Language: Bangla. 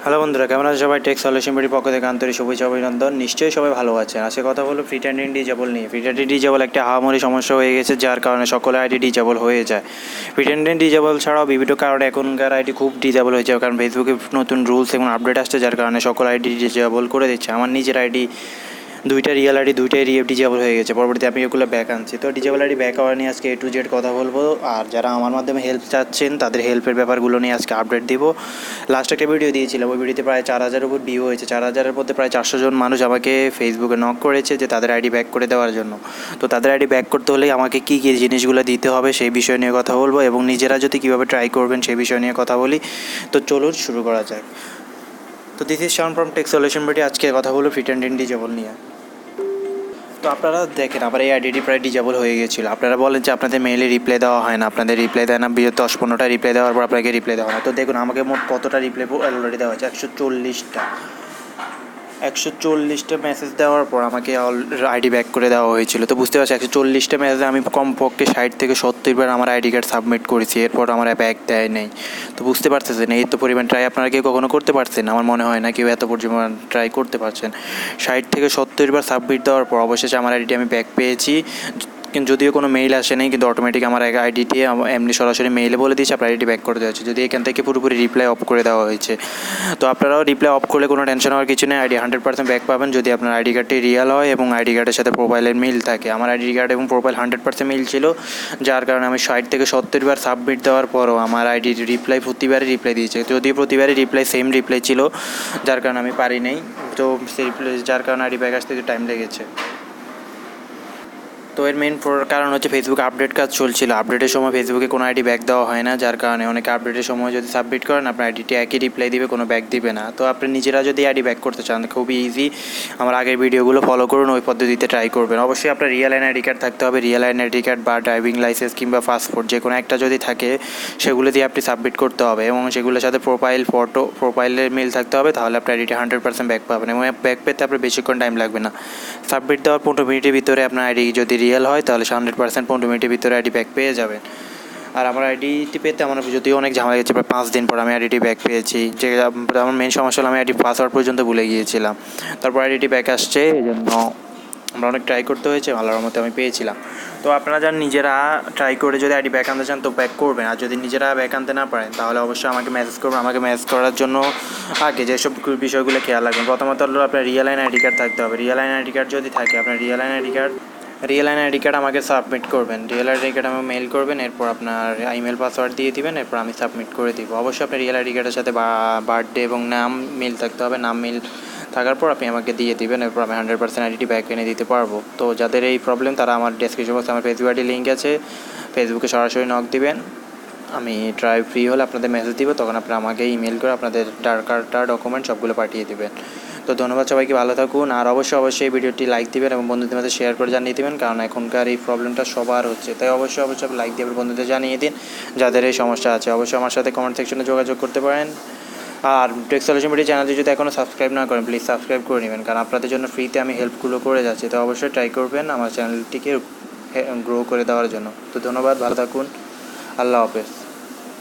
হ্যালো বন্ধুরা, কেমন আছে সবাই? টেক সলিউশন বাড়ির পক্ষ থেকে আন্তরিক শুভেচ্ছা অভিনন্দন। নিশ্চয়ই সবাই ভালো আছেন। আজকে কথা বলবো ফ্রি ট্যান্ডিং ডিজেবল নিয়ে। ফ্রি ট্যান্ডিং ডিজেবল একটা আহামরি সমস্যা হয়ে গেছে, যার কারণে সকল আইডি ডিজেবল হয়ে যায়। ফ্রি ট্যান্ডিং ডিজেবল ছাড়াও বিভিন্ন কারণে এখনকার আইডি খুব ডিজেবল হয়ে যায়, কারণ ফেসবুকে নতুন রুলস এবং আপডেট আসছে, যার কারণে সকল আইডি ডিজেবল করে দিচ্ছে। আমার নিজের আইডি দুইটা রিয়েল আইডি দুইটাই ডিজেবল হয়ে গেছে। পরবর্তীতে আমি এগুলো ব্যাক আনছি। তো ডিজেবল আইডি ব্যাক আওয়ার নিয়ে আজকে A to Z কথা বলবো। আর যারা আমার মাধ্যমে হেল্প চাচ্ছেন তাদের হেল্পের ব্যাপারগুলো নিয়ে আজকে আপডেট দিব। লাস্ট একটা ভিডিও দিয়েছিলাম, ওই ভিডিওতে প্রায় 4000 উপর ভিউ হয়েছে। 4000-এর মধ্যে প্রায় 400 জন মানুষ আমাকে ফেসবুকে নক করেছে যে তাদের আইডি ব্যাক করে দেওয়ার জন্য। তো তাদের আইডি ব্যাক করতে হলে আমাকে কী কী জিনিসগুলো দিতে হবে সেই বিষয় নিয়ে কথা বলবো, এবং নিজেরা যদি কীভাবে ট্রাই করবেন সেই বিষয় নিয়ে কথা বলি। তো চলুন শুরু করা যাক। তো this is Shaon from tech solution Bari. আজকে কথা বলবো ফ্রি ট্যান্ডিং ডিজেবল নিয়ে। তো আপনারা দেখেন, আমার এই আইডিটি প্রায় ডিজেবল হয়ে গেছিলো। আপনারা বলেন যে আপনাদের মেইলে রিপ্লাই দেওয়া হয় না, আপনাদের রিপ্লাই দেয় না, 10-15টা রিপ্লাই দেওয়ার পর আপনাকে রিপ্লাই দেওয়া হয় না। তো দেখুন আমাকে মোট কতটা রিপ্লাই অলরেডি দেওয়া হয়েছে, 140টা মেসেজ দেওয়ার পর আমাকে আইডি ব্যাক করে দেওয়া হয়েছিল। তো বুঝতে পারছি 140টা মেসেজে আমি কমপক্ষে 60 থেকে 70 বার আমার আইডি কার্ড সাবমিট করেছি, এরপর আমার ব্যাক দেয় নেই। তো বুঝতে পারতেছেন এই তো পরিমাণ ট্রাই আপনারা কেউ কখনো করতে পারছেন? আমার মনে হয় না কেউ এত পরিমাণ ট্রাই করতে পারছেন। 60 থেকে 70 বার সাবমিট দেওয়ার পর অবশেষে আমার আইডিটি আমি ব্যাক পেয়েছি। কিন্তু যদিও কোনো মেইল আসে নেই, কিন্তু অটোমেটিক আমার আইডিটি এমনি সরাসরি মেইলে বলে দিয়েছে আপনার আইডি ব্যাক করে দেওয়া হচ্ছে, যদি এখান থেকে পুরোপুরি রিপ্লাই অফ করে দেওয়া হয়েছে। তো আপনারাও রিপ্লাই অফ করলে কোনো টেনশন হওয়ার কিছু নেই, আইডি 100% ব্যাক পাবেন যদি আপনার আইডি কার্ডটি রিয়েল হয় এবং আইডি কার্ডের সাথে প্রোফাইলের মিল থাকে। আমার আইডি কার্ড এবং প্রোফাইল 100% মিল ছিল, যার কারণে আমি 60 থেকে 70 বার সাবমিট দেওয়ার পরও আমার আইডির রিপ্লাই প্রতিবারই রিপ্লাই দিয়েছে। যদিও প্রতিবারই রিপ্লাই সেম রিপ্লাই ছিল, যার কারণে আমি পারি নাই। তো সেই রিপ্লাই যার কারণে আইডি ব্যাক আসতে একটু টাইম লেগেছে। তো এর মেইন কারণ হচ্ছে ফেসবুকে আপডেট কাজ চলছিল। আপডেটের সময় ফেসবুকে কোনো আইডি ব্যাক দেওয়া হয় না, যার কারণে অনেকে আপডেটের সময় যদি সাবমিট করেন আপনার আইডিটি একই রিপ্লাই দিবে, কোনো ব্যাক দিবে না। তো আপনি নিজেরা যদি আইডি ব্যাক করতে চান খুবই ইজি, আমার আগের ভিডিওগুলো ফলো করুন, ওই পদ্ধতিতে ট্রাই করবেন। অবশ্যই আপনার রিয়েল আইডি কার্ড থাকতে হবে। রিয়েল আইডি কার্ড বা ড্রাইভিং লাইসেন্স কিংবা পাসপোর্ট যে কোনো একটা যদি থাকে সেগুলো দিয়ে আপনি সাবমিট করতে হবে, এবং সেগুলোর সাথে প্রোফাইলের মিল থাকতে হবে, তাহলে আপনার আইডিটি 100% ব্যাক পাবেন, এবং ব্যাক পেতে আপনার বেশিক্ষণ টাইম লাগবে না। সাবমিট দেওয়ার 15 মিনিটের ভিতরে আপনার আইডি যদি রিয়েল হয় তাহলে 100% 15 মিনিটের ভিতরে আইডি ব্যাক পেয়ে যাবেন। আর আমার আইডিটি পেতে আমার যদিও অনেক ঝামেলা গেছে, প্রায় 5 দিন পর আমি আইডিটি ব্যাক পেয়েছি। যে আমার মেন সমস্যা হলো আমি আইডি পাসওয়ার্ড পর্যন্ত ভুলে গিয়েছিলাম, তারপর আইডিটি ব্যাক আসছে, এই জন্য আমরা অনেক ট্রাই করতে হয়েছে, ভালোর মতো আমি পেয়েছিলাম। তো আপনারা যারা নিজেরা ট্রাই করে যদি আইডি ব্যাক আনতে চান তো ব্যাক করবেন, আর যদি নিজেরা ব্যাক আনতে না পারেন তাহলে অবশ্যই আমাকে মেসেজ করবেন। আমাকে মেসেজ করার জন্য আগে যেসব বিষয়গুলো খেয়াল রাখবেন, প্রথমত হলো আপনার রিয়েল আইডি কার্ড থাকতে হবে। রিয়েল আইডি কার্ড যদি থাকে, আপনার রিয়েল আইডি কার্ড আমাকে সাবমিট করবেন। রিয়েল আইডি কার্ড আমাকে মেইল করবেন, এরপর আপনার ইমেল পাসওয়ার্ড দিয়ে দিবেন, এরপর আমি সাবমিট করে দিব। অবশ্যই আপনার রিয়েল আইডি কার্ডের সাথে বার্থডে এবং নাম মিল থাকতে হবে। নাম মিল থাকার পর আপনি আমাকে দিয়ে দিবেন, এরপর আমি 100% আইডিটি ব্যাক এনে দিতে পারবো। তো যাদের এই প্রবলেম তারা আমার ডেসক্রিপশন বক্সে আমার ফেসবুক আইডি লিঙ্ক আছে, ফেসবুকে সরাসরি নক দিবেন। আমি ট্রাই ফ্রি হলে আপনাদের মেসেজ দিব, তখন আপনারা আমাকে ইমেল করে আপনাদের কার্ডটা ডকুমেন্ট সবগুলো পাঠিয়ে দেবেন। তো ধন্যবাদ সবাইকে, ভালো থাকুন। আর অবশ্যই ভিডিওটি লাইক দিবেন এবং বন্ধুদের মধ্যে শেয়ার করে জানিয়ে দেবেন, কারণ এখনকার এই প্রবলেমটা সবার হচ্ছে। তাই অবশ্যই লাইক দিয়ে বন্ধুদের জানিয়ে দিন যাদের এই সমস্যা আছে। অবশ্যই আমার সাথে কমেন্ট সেকশনে যোগাযোগ করতে পারেন। আর টেক সলিউশন ভিডিও চ্যানেলটি যদি এখনও সাবস্ক্রাইব না করেন প্লিজ সাবস্ক্রাইব করে নেবেন, কারণ আপনাদের জন্য ফ্রিতে আমি হেল্পগুলো করে যাচ্ছি। তো অবশ্যই ট্রাই করবেন আমার চ্যানেলটিকে গ্রো করে দেওয়ার জন্য। তো ধন্যবাদ, ভালো থাকুন, আল্লাহ হাফেজ।